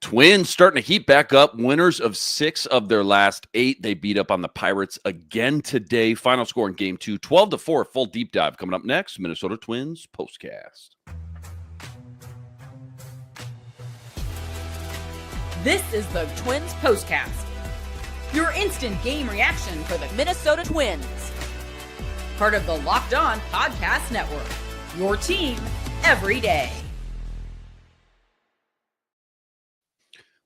Twins starting to heat back up. Winners of 6 of their last 8. They beat up on the Pirates again today. Final score in game 2, 12-4. Full deep dive coming up next. Minnesota Twins postcast. This is the Twins postcast. Your instant game reaction for the Minnesota Twins. Part of the Locked On Podcast Network. Your team every day.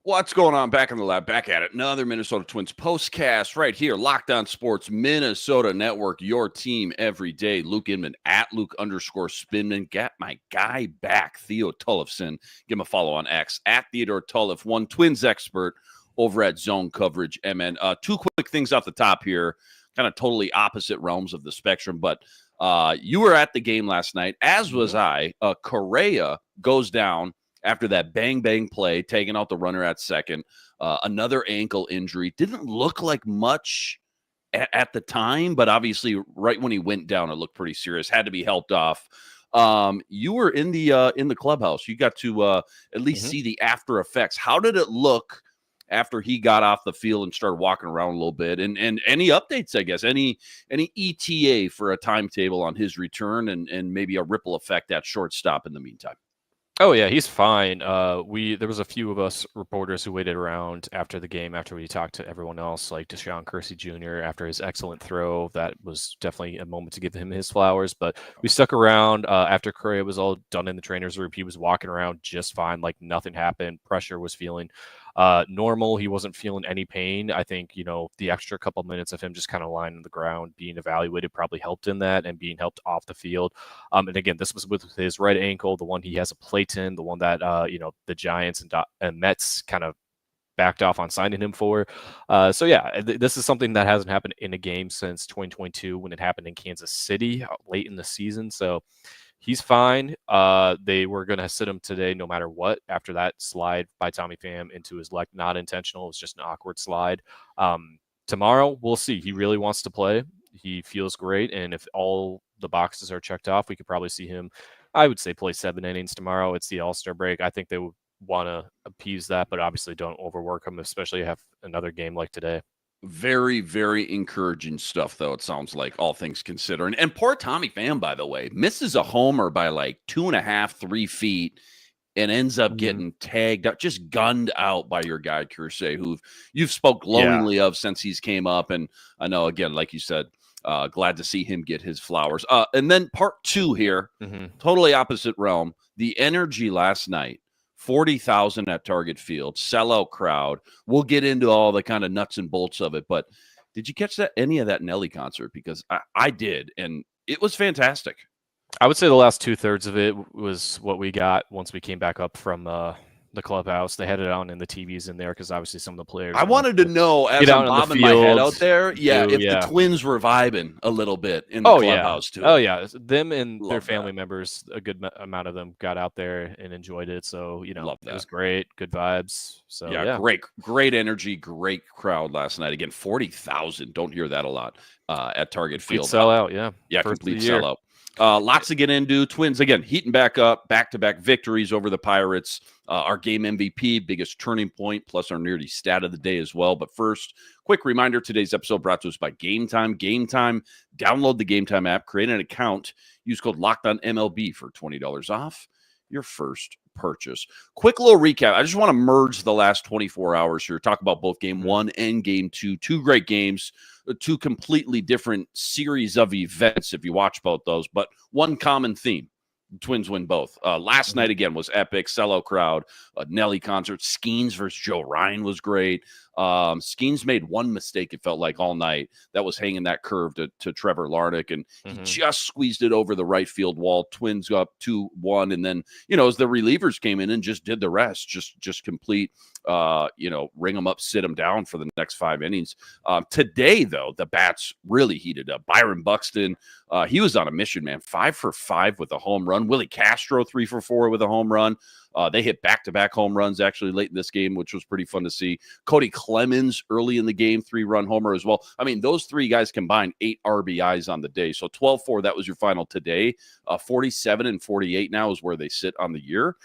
What's going on? Back in the lab, back at it. Another Minnesota Twins postcast right here. Locked On Sports, Minnesota Network, your team every day. Luke Inman at Luke_Spinman. Got my guy back, Theo Tullefson. Give him a follow on X at Theodore Tullef, one Twins expert over at Zone Coverage MN. Two quick things off the top here, kind of totally opposite realms of the spectrum, but you were at the game last night, as was I. Correa goes down after that bang play, taking out the runner at second. Another ankle injury. Didn't look like much at the time, but obviously right when he went down, it looked pretty serious. Had to be helped off. You were in the clubhouse. You got to at least see the after effects. How did it look after he got off the field and started walking around a little bit? And any updates, I guess, any ETA for a timetable on his return and maybe a ripple effect at shortstop in the meantime? Oh, yeah, he's fine. There was a few of us reporters who waited around after the game, after we talked to everyone else, like Deshaun Kersey Jr., after his excellent throw. That was definitely a moment to give him his flowers. But we stuck around after Correa was all done in the trainer's room. He was walking around just fine, like nothing happened. Pressure was feeling normal. He wasn't feeling any pain. I think, the extra couple minutes of him just kind of lying on the ground, being evaluated, probably helped in that and being helped off the field. And again, this was with his right ankle, the one he has a plate in, the one that, the Giants and Mets kind of backed off on signing him for. This is something that hasn't happened in a game since 2022 when it happened in Kansas City late in the season. So he's fine. They were going to sit him today no matter what after that slide by Tommy Pham into his leg. Not intentional. It was just an awkward slide. Tomorrow, we'll see. He really wants to play. He feels great. And if all the boxes are checked off, we could probably see him, I would say, play 7 innings tomorrow. It's the All-Star break. I think they would want to appease that, but obviously don't overwork him, especially have another game like today. Very, very encouraging stuff, though, it sounds like, all things considered. And poor Tommy Pham, by the way, misses a homer by like 2.5, 3 feet and ends up getting tagged up, just gunned out by your guy, Kersey, who you've spoke glowingly of since he's came up. And I know, again, like you said, glad to see him get his flowers. And then part 2 here, totally opposite realm, the energy last night. 40,000 at Target Field, sellout crowd. We'll get into all the kind of nuts and bolts of it, but did you catch any of that Nelly concert? Because I did, and it was fantastic. I would say the last 2/3 of it was what we got once we came back up from the clubhouse. They had it on in the TVs in there because obviously some of the players. I wanted to know, as I'm bobbing my head out there, the Twins were vibing a little bit in the clubhouse too. Oh yeah, them and their family members, a good amount of them got out there and enjoyed it. So it was great, good vibes. So yeah, great energy, great crowd last night. Again, 40,000. Don't hear that a lot at Target Field. Sellout, complete sellout. Lots to get into. Twins, again, heating back up, back-to-back victories over the Pirates. Our game MVP, biggest turning point, plus our nerdy stat of the day as well. But first, quick reminder, today's episode brought to us by Game Time. Game Time, download the Game Time app, create an account, use code LOCKEDONMLB for $20 off your first purchase. Quick little recap. I just want to merge the last 24 hours here, talk about both Game 1 and Game 2. 2 great games, 2 completely different series of events if you watch both those, but one common theme. Twins win both. Last night, again, was epic. Sellout crowd. Nelly concert. Skeens versus Joe Ryan was great. Skeens made one mistake, it felt like, all night. That was hanging that curve to Trevor Larnach, and he just squeezed it over the right field wall. Twins go up 2-1, and then, as the relievers came in and just did the rest, just complete, ring them up, sit them down for the next 5 innings. Today, though, the bats really heated up. Byron Buxton, he was on a mission, man. 5 for 5 with a home run. Willie Castro, 3 for 4 with a home run. They hit back-to-back home runs actually late in this game, which was pretty fun to see. Cody Clemens early in the game, 3-run homer as well. I mean, those 3 guys combined 8 RBIs on the day. So 12-4, that was your final today. 47 and 48 now is where they sit on the year.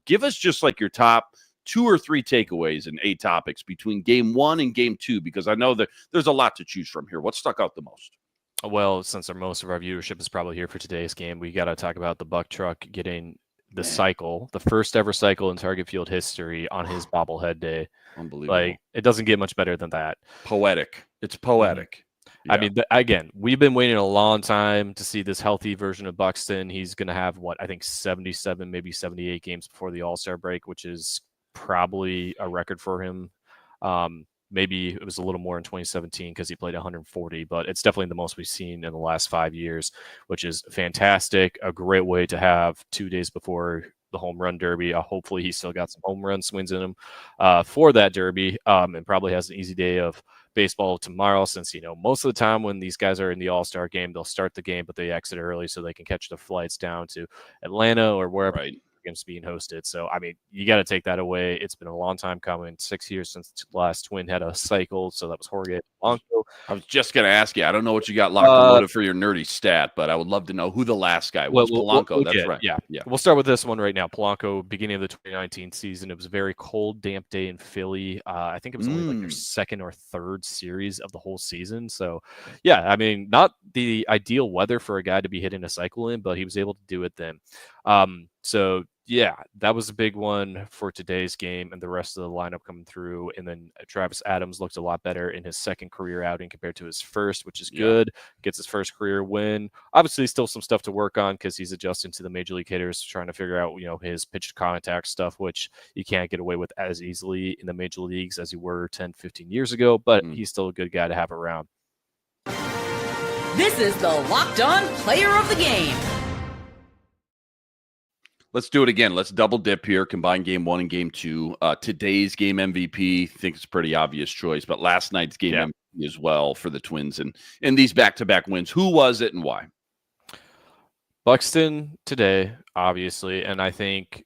Give us just like your top 2 or 3 takeaways and 8 topics between game 1 and game 2, because I know that there's a lot to choose from here. What stuck out the most? Well, since most of our viewership is probably here for today's game, we got to talk about the Buck truck getting the cycle, the first ever cycle in Target Field history on his bobblehead day. Unbelievable. Like, it doesn't get much better than that. Poetic. It's poetic. Yeah. I mean, again, we've been waiting a long time to see this healthy version of Buxton. He's going to have, I think 77, maybe 78 games before the All-Star break, which is probably a record for him. Maybe it was a little more in 2017 because he played 140, but it's definitely the most we've seen in the last 5 years, which is fantastic. A great way to have 2 days before the home run derby. Hopefully he still got some home run swings in him for that derby, and probably has an easy day of baseball tomorrow, since most of the time when these guys are in the All-Star game, they'll start the game but they exit early so they can catch the flights down to Atlanta or wherever the game's being hosted. So I mean, you got to take that away. It's been a long time coming, 6 years since the last Twin had a cycle, so that was Jorge Polanco. I was just going to ask you, I don't know what you got locked and loaded for your nerdy stat, but I would love to know who the last guy was. Polanco, that's right. Yeah. We'll start with this one right now. Polanco, beginning of the 2019 season, it was a very cold, damp day in Philly. I think it was only like their second or third series of the whole season. So, yeah, I mean, not the ideal weather for a guy to be hitting a cycle in, but he was able to do it then. So, yeah, that was a big one for today's game, and the rest of the lineup coming through. And then Travis Adams looked a lot better in his second career outing compared to his first, which is good. Gets his first career win. Obviously, still some stuff to work on because he's adjusting to the major league hitters, trying to figure out, his pitch to contact stuff, which you can't get away with as easily in the major leagues as you were 10, 15 years ago. But he's still a good guy to have around. This is the Locked On Player of the Game. Let's do it again. Let's double dip here, combine game 1 and game 2. Today's game MVP, I think it's a pretty obvious choice, but last night's game MVP as well for the Twins and these back-to-back wins. Who was it and why? Buxton today, obviously, and I think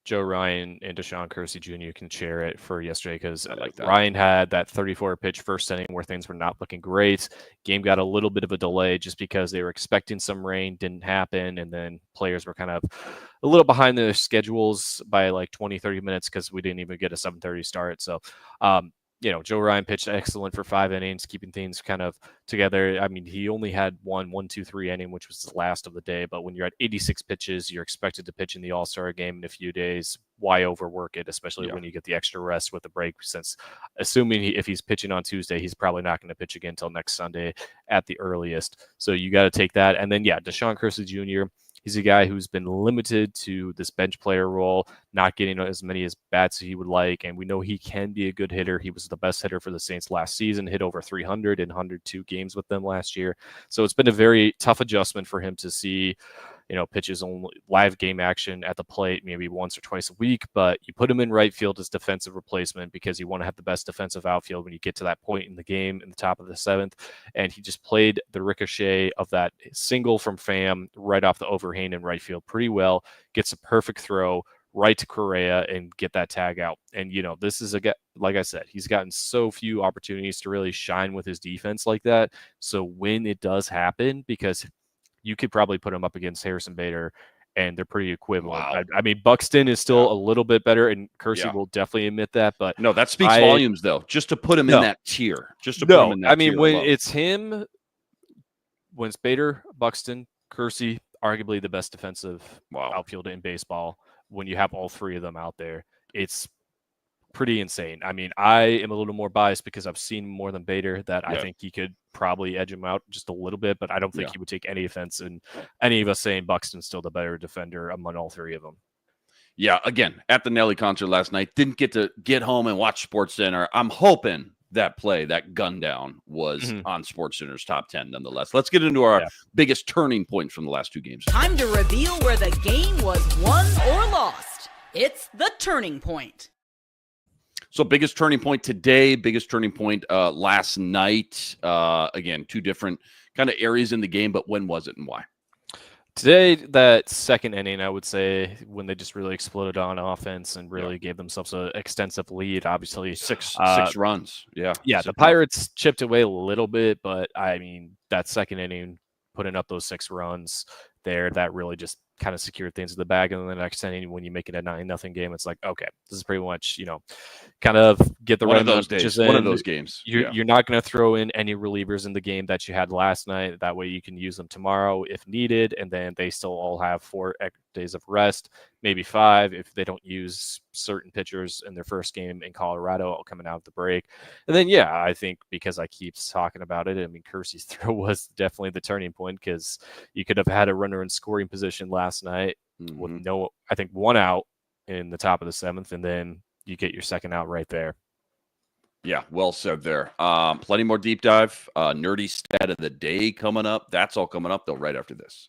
Joe Ryan and Deshaun Kersey Jr. can share it for yesterday because Ryan had that 34-pitch first inning where things were not looking great. Game got a little bit of a delay just because they were expecting some rain, didn't happen, and then players were kind of a little behind their schedules by like 20, 30 minutes because we didn't even get a 7:30 start. So, Joe Ryan pitched excellent for 5 innings, keeping things kind of together. I mean, he only had 1, 2, 3 inning, which was the last of the day. But when you're at 86 pitches, you're expected to pitch in the All-Star game in a few days. Why overwork it, especially when you get the extra rest with the break? Since assuming if he's pitching on Tuesday, he's probably not going to pitch again until next Sunday at the earliest. So you got to take that. And then, Deshaun Kersey Jr., he's a guy who's been limited to this bench player role, not getting as many as bats as he would like. And we know he can be a good hitter. He was the best hitter for the Saints last season, hit over 300 in 102 games with them last year. So it's been a very tough adjustment for him to see, pitches only live game action at the plate, maybe once or twice a week, but you put him in right field as defensive replacement because you want to have the best defensive outfield when you get to that point in the game in the top of the 7th. And he just played the ricochet of that single from Pham right off the overhang in right field pretty well, gets a perfect throw right to Correa and get that tag out. And, this is like I said, he's gotten so few opportunities to really shine with his defense like that. So when it does happen, because you could probably put him up against Harrison Bader, and they're pretty equivalent. Wow. I mean, Buxton is still a little bit better, and Kersey will definitely admit that. But no, that speaks volumes, though. Just to put him in that tier. Just to put him in that tier. When it's him, when it's Bader, Buxton, Kersey, arguably the best defensive outfielder in baseball. When you have all three of them out there, it's pretty insane. I mean, I am a little more biased because I've seen more than Bader that I think he could probably edge him out just a little bit, but I don't think he would take any offense in any of us saying Buxton's still the better defender among all three of them. Yeah, again, at the Nelly concert last night, didn't get to get home and watch SportsCenter. I'm hoping that play, that gun down, was on SportsCenter's top 10 nonetheless. Let's get into our biggest turning points from the last 2 games. Time to reveal where the game was won or lost. It's the turning point. So biggest turning point today, biggest turning point last night. Again, 2 different kind of areas in the game, but when was it and why? Today, that second inning, I would say, when they just really exploded on offense and really gave themselves an extensive lead. Obviously, six runs. Yeah, the Pirates chipped away a little bit, but I mean, that second inning, putting up those 6 runs there, that really just kind of secure things in the bag. And then the next inning, when you make it a 9-0 game, it's like, okay, this is pretty much, kind of get the one right of those amount of pitches days, one of in. those games. You're not going to throw in any relievers in the game that you had last night. That way you can use them tomorrow if needed. And then they still all have 4 days of rest, maybe 5 if they don't use certain pitchers in their first game in Colorado coming out of the break. And then, I think because I keep talking about it, I mean, Kersey's throw was definitely the turning point, because you could have had a runner in scoring position last night with I think 1 out in the top of the 7th, and then you get your second out right there. Yeah, well said there. Plenty more deep dive. Nerdy stat of the day coming up. That's all coming up, though, right after this.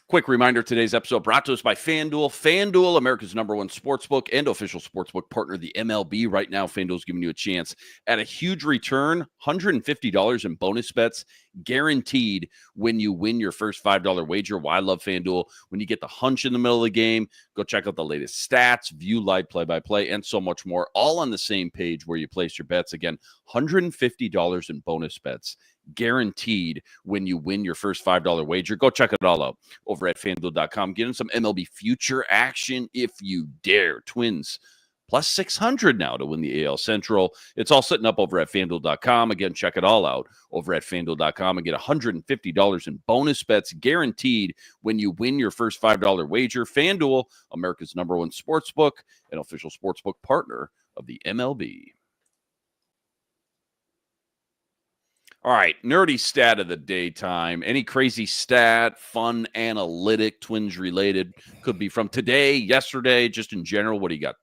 Quick reminder, today's episode brought to us by FanDuel. FanDuel, America's #1 sportsbook and official sportsbook partner of the MLB. Right now, FanDuel's giving you a chance at a huge return, $150 in bonus bets, guaranteed when you win your first $5 wager. Why I love FanDuel? When you get the hunch in the middle of the game, go check out the latest stats, view live play-by-play, and so much more, all on the same page where you place your bets. Again, $150 in bonus bets, guaranteed when you win your first $5 wager. Go check it all out over at FanDuel.com. Get in some MLB future action if you dare. Twins plus 600 now to win the AL Central. It's all sitting up over at FanDuel.com. Again, check it all out over at FanDuel.com and get $150 in bonus bets guaranteed when you win your first $5 wager. FanDuel, America's #1 sportsbook and official sportsbook partner of the MLB. All right, nerdy stat of the daytime. Any crazy stat, fun, analytic, Twins related? Could be from today, yesterday, just in general. What do you got?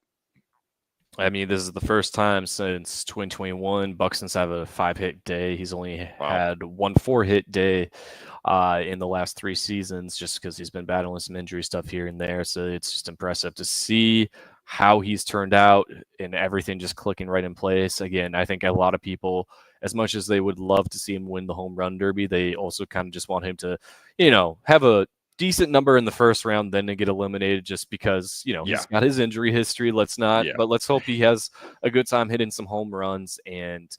I mean, this is the first time since 2021 Buxton's have a 5-hit day. He's only had 1 4-hit day in the last 3 seasons, just because he's been battling some injury stuff here and there. So it's just impressive to see how he's turned out and everything just clicking right in place. Again, I think a lot of people, as much as they would love to see him win the home run derby, they also kind of just want him to, have a decent number in the first round, then to get eliminated just because, he's got his injury history. But let's hope he has a good time hitting some home runs and,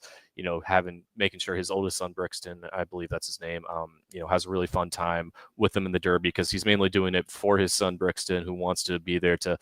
making sure his oldest son, Brixton, I believe that's his name, has a really fun time with him in the derby, because he's mainly doing it for his son, Brixton, who wants to be there to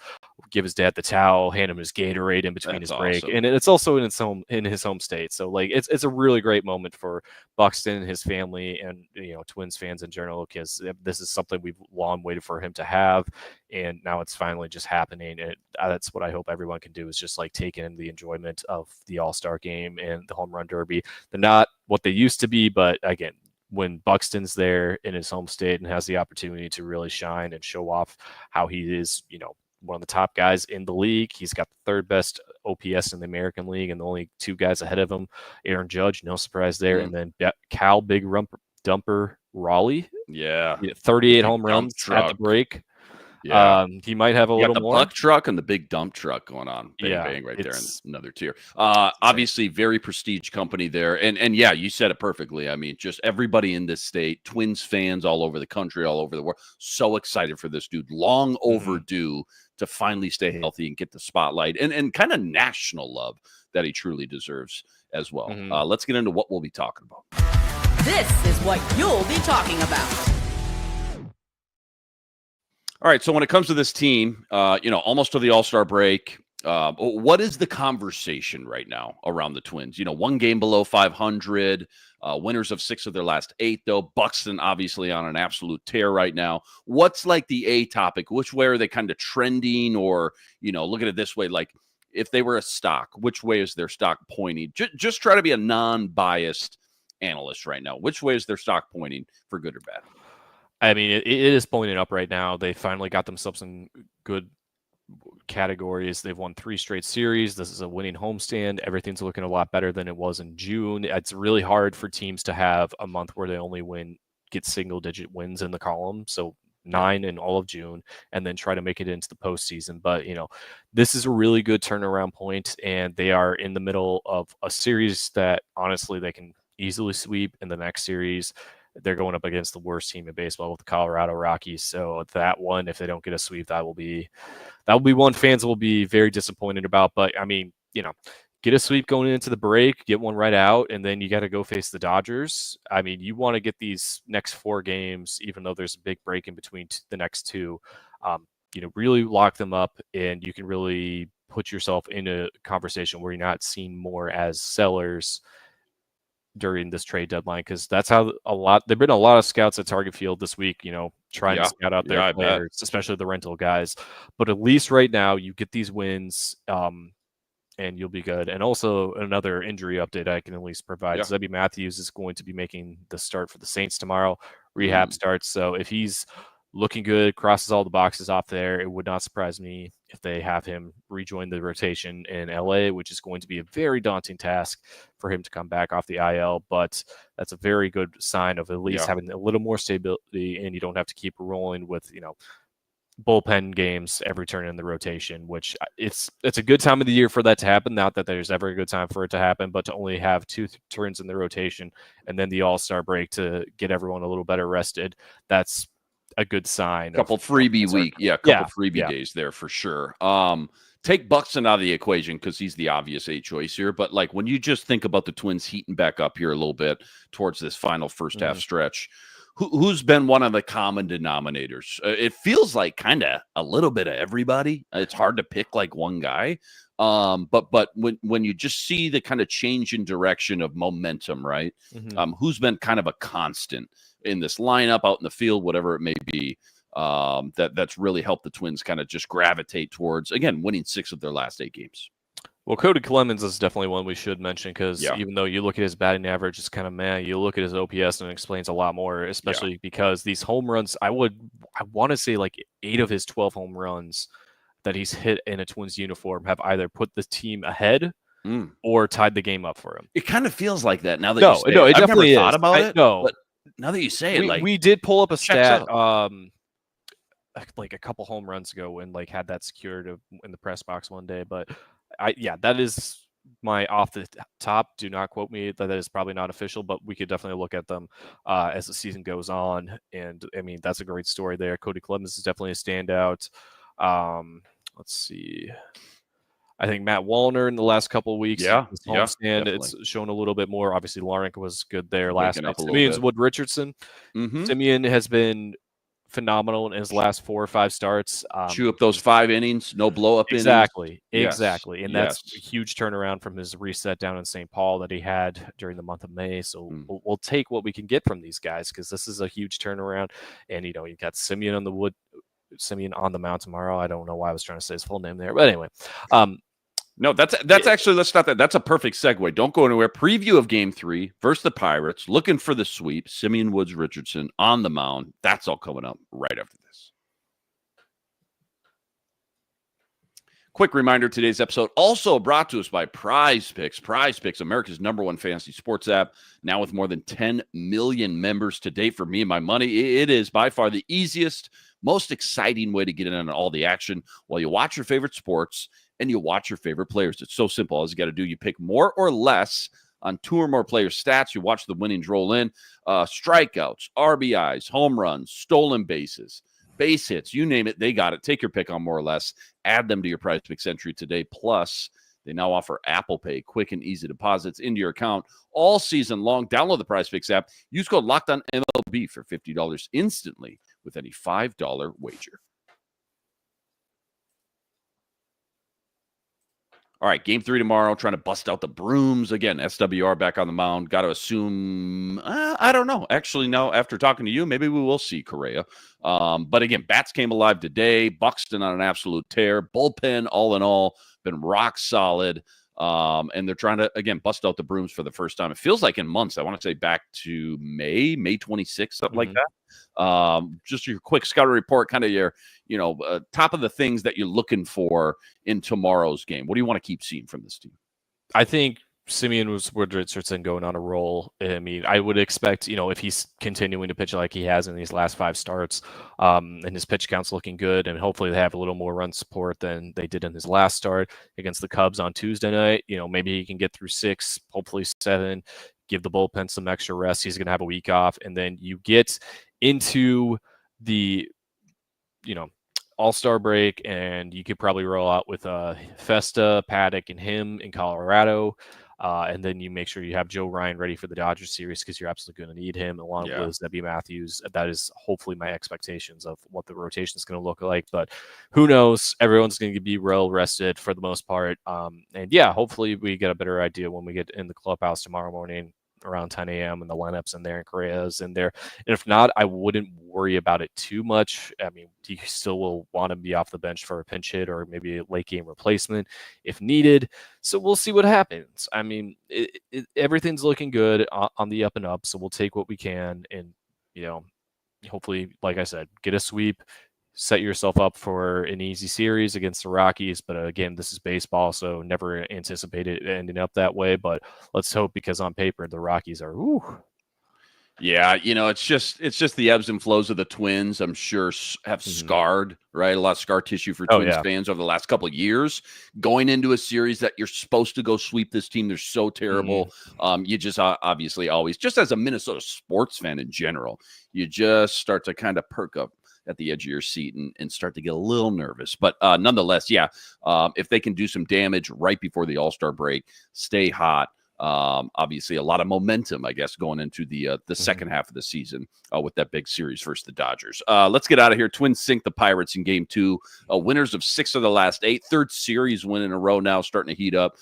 give his dad the towel, hand him his Gatorade in between his break. And it's also in his home state. So it's a really great moment for Buxton, his family, and, Twins fans in general, because this is something we've long waited for him to have. And now it's finally just happening. And that's what I hope everyone can do, is just take in the enjoyment of the All-Star game and the home run derby. They're not what they used to be, but again, when Buxton's there in his home state and has the opportunity to really shine and show off how he is, one of the top guys in the league. He's got the 3rd best OPS in the American League, and the only 2 guys ahead of him, Aaron Judge, no surprise there. And then Cal Big Dumper Raleigh. 38 home runs at the break. Yeah. He might have a little more. The buck truck and the big dump truck going on. Bang, bang right there in another tier. Obviously, very prestige company there. And yeah, you said it perfectly. I mean, just everybody in this state, Twins fans all over the country, all over the world, so excited for this dude. Long overdue to finally stay healthy and get the spotlight and kind of national love that he truly deserves as well. Let's get into what we'll be talking about. This is what you'll be talking about. All right, so when it comes to this team, almost to the All-Star break, what is the conversation right now around the Twins? 1 game below 500, winners of 6 of their last 8, though. Buxton obviously on an absolute tear right now. What's the A topic? Which way are they kind of trending? Or, look at it this way, if they were a stock, which way is their stock pointing? Just try to be a non-biased analyst right now. Which way is their stock pointing, for good or bad? I mean, it is pointing up right now. They finally got themselves in good categories. They've won 3 straight series. This is a winning homestand. Everything's looking a lot better than it was in June. It's really hard for teams to have a month where they only get single-digit wins in the column. So 9 in all of June, and then try to make it into the postseason. But, this is a really good turnaround point, and they are in the middle of a series that, honestly, they can easily sweep. In the next series, they're going up against the worst team in baseball with the Colorado Rockies. So that one, if they don't get a sweep, that will be one fans will be very disappointed about. But I mean, get a sweep going into the break, get one right out, and then you got to go face the Dodgers. I mean, you want to get these next 4 games, even though there's a big break in between the next 2, really lock them up, and you can really put yourself in a conversation where you're not seen more as sellers during this trade deadline, because that's how there've been a lot of scouts at Target Field this week, trying to scout out their players, especially the rental guys. But at least right now you get these wins, and you'll be good. And also another injury update I can at least provide. Zebby Matthews is going to be making the start for the Saints tomorrow. Rehab starts. So if he's looking good, crosses all the boxes off there, it would not surprise me if they have him rejoin the rotation in LA, which is going to be a very daunting task for him to come back off the IL. But that's a very good sign of at least having a little more stability, and you don't have to keep rolling with, bullpen games every turn in the rotation, which it's a good time of the year for that to happen. Not that there's ever a good time for it to happen, but to only have 2 turns in the rotation and then the All-Star break to get everyone a little better rested, that's a good sign. Couple freebie week. Freebie days there for sure. Take Buxton out of the equation because he's the obvious A choice here. But like when you just think about the Twins heating back up here a little bit towards this final first half stretch, who's been one of the common denominators? It feels like kind of a little bit of everybody. It's hard to pick like one guy. But when you just see the kind of change in direction of momentum, right? Who's been kind of a constant in this lineup, out in the field, whatever it may be, that's really helped the Twins kind of just gravitate towards, again, winning 6 of their last 8 games. Well, Cody Clemens is definitely one we should mention because even though you look at his batting average, it's kind of meh. You look at his OPS and it explains a lot more, especially because these home runs, I want to say like 8 of his 12 home runs that he's hit in a Twins uniform have either put the team ahead or tied the game up for him. It kind of feels like that now that you say it. I've definitely thought about it. No, but now that you say it, we did pull up a stat like a couple home runs ago when like had that secured in the press box one day, but that is my off the top. Do not quote me. That is probably not official, but we could definitely look at them as the season goes on. And I mean, that's a great story there. Cody Clemens is definitely a standout. Let's see. I think Matt Wallner in the last couple of weeks, it's shown a little bit more. Obviously, Larnach was good there last night. Simeon's Wood Richardson. Simeon has been phenomenal in his last 4 or 5 starts. Chew up those 5 innings, no blow up innings. Exactly. And that's a huge turnaround from his reset down in St. Paul that he had during the month of May. So we'll take what we can get from these guys because this is a huge turnaround. And, you got Simeon on the mound tomorrow. I don't know why I was trying to say his full name there. But anyway, no, that's actually, let's stop that. That's a perfect segue. Don't go anywhere. Preview of Game 3 versus the Pirates. Looking for the sweep. Simeon Woods Richardson on the mound. That's all coming up right after this. Quick reminder, today's episode also brought to us by Prize Picks. Prize Picks, America's #1 fantasy sports app, now with more than 10 million members to date. For me and my money, it is by far the easiest, most exciting way to get in on all the action while you watch your favorite sports and you watch your favorite players. It's so simple. All you got to do, you pick more or less on 2 or more players' stats. You watch the winnings roll in. Strikeouts, RBIs, home runs, stolen bases, base hits, you name it, they got it. Take your pick on more or less. Add them to your Prize Picks entry today. Plus, they now offer Apple Pay, quick and easy deposits into your account all season long. Download the Prize Picks app. Use code LOCKEDONMLB for $50 instantly with any $5 wager. All right, Game 3 tomorrow, trying to bust out the brooms. Again, SWR back on the mound. Got to assume, I don't know. Actually, no, after talking to you, maybe we will see Correa. But again, bats came alive today. Buxton on an absolute tear. Bullpen, all in all, been rock solid. And they're trying to, again, bust out the brooms for the first time. It feels like in months. I want to say back to May 26th, something like that. Just your quick scouting report, kind of your, top of the things that you're looking for in tomorrow's game. What do you want to keep seeing from this team? I think Simeon Wood Richardson going on a roll. I mean, I would expect, if he's continuing to pitch like he has in these last 5 starts, and his pitch count's looking good, and hopefully they have a little more run support than they did in his last start against the Cubs on Tuesday night. Maybe he can get through 6, hopefully 7, give the bullpen some extra rest. He's going to have a week off, and then you get into the, All-Star break, and you could probably roll out with Festa, Paddock, and him in Colorado. And then you make sure you have Joe Ryan ready for the Dodgers series because you're absolutely going to need him along with W. Matthews. That is hopefully my expectations of what the rotation is going to look like. But who knows? Everyone's going to be well rested for the most part. And yeah, hopefully we get a better idea when we get in the clubhouse tomorrow morning around 10 a.m. and the lineups in there and Correa's in there. And if not, I wouldn't worry about it too much. I mean, you still will want to be off the bench for a pinch hit or maybe a late game replacement if needed. So we'll see what happens. I mean, everything's looking good on the up and up. So we'll take what we can and, hopefully, like I said, get a sweep, set yourself up for an easy series against the Rockies. But again, this is baseball, so never anticipated it ending up that way. But let's hope, because on paper, the Rockies are, Yeah, it's just the ebbs and flows of the Twins, I'm sure, have scarred, right? A lot of scar tissue for Twins fans over the last couple of years. Going into a series that you're supposed to go sweep this team, they're so terrible. You just obviously always, just as a Minnesota sports fan in general, you just start to kind of perk up at the edge of your seat and start to get a little nervous. But nonetheless, if they can do some damage right before the All-Star break, stay hot. Obviously a lot of momentum, I guess, going into the second half of the season with that big series versus the Dodgers. Let's get out of here. Twins sink the Pirates in game 2. Winners of 6 of the last 8. Third series win in a row now, starting to heat up.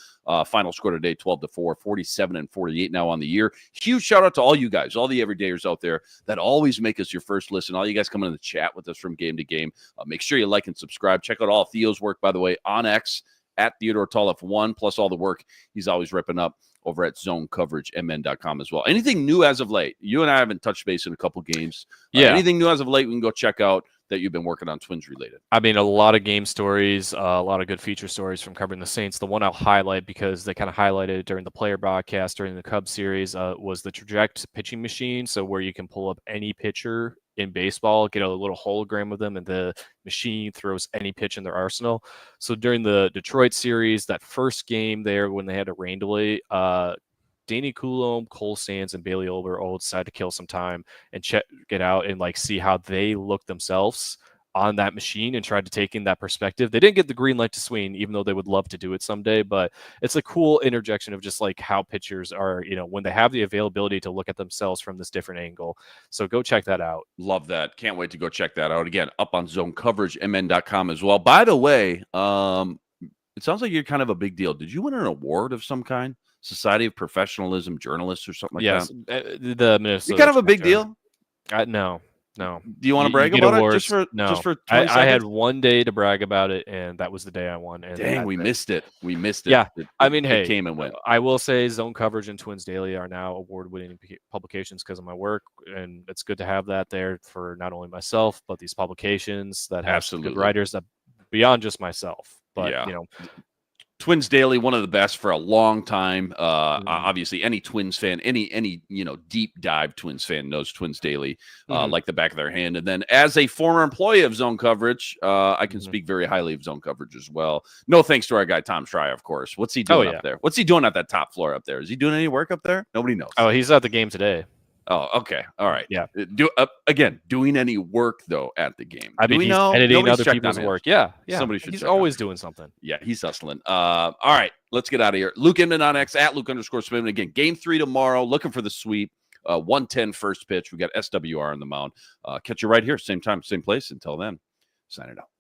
Final score today, 12-4, 47-48 now on the year. Huge shout out to all you guys, all the everydayers out there that always make us your first listen. All you guys coming in the chat with us from game to game. Make sure you like and subscribe. Check out all Theo's work, by the way, on X at Theodore Tolliff 1, plus all the work he's always ripping up over at zonecoveragemn.com as well. Anything new as of late? You and I haven't touched base in a couple games. Anything new as of late we can go check out that you've been working on Twins related? I mean, a lot of game stories, a lot of good feature stories from covering the Saints. The one I'll highlight, because they kind of highlighted it during the player broadcast during the Cubs series, was the Traject pitching machine. So where you can pull up any pitcher in baseball, get a little hologram of them, and the machine throws any pitch in their arsenal. So during the Detroit series, that first game there when they had a rain delay, Danny Coulomb, Cole Sands, and Bailey Olber all decided to kill some time and check it out and see how they look themselves on that machine and tried to take in that perspective. They didn't get the green light to swing, even though they would love to do it someday, but it's a cool interjection of just how pitchers are, when they have the availability to look at themselves from this different angle. So go check that out. Love that. Can't wait to go check that out. Again, up on zonecoveragemn.com as well. By the way, it sounds like you're kind of a big deal. Did you win an award of some kind? Society of Professionalism Journalists or something like that? Yes, the Minnesota. You're kind of a big deal? No. Do you want to brag about awards? Just for 20 I had one day to brag about it, and that was the day I won. And dang, we missed it. Yeah, it came and went. I will say Zone Coverage and Twins Daily are now award-winning publications because of my work, and it's good to have that there for not only myself but these publications that have good writers that beyond just myself. But Twins Daily, one of the best for a long time. Obviously, any Twins fan, any deep dive Twins fan knows Twins Daily like the back of their hand. And then, as a former employee of Zone Coverage, I can speak very highly of Zone Coverage as well. No thanks to our guy Tom Schreier, of course. What's he doing up there? What's he doing at that top floor up there? Is he doing any work up there? Nobody knows. Oh, he's at the game today. Oh, okay. All right. Yeah. Doing any work though at the game? I mean, he's editing other people's work. Yeah. Somebody should. He's always doing something. Yeah, he's hustling. All right, let's get out of here. Luke Inman on X at Luke_Spinman. Again, game 3 tomorrow. Looking for the sweep. 1:10 first pitch. We got SWR on the mound. Catch you right here, same time, same place. Until then, sign it out.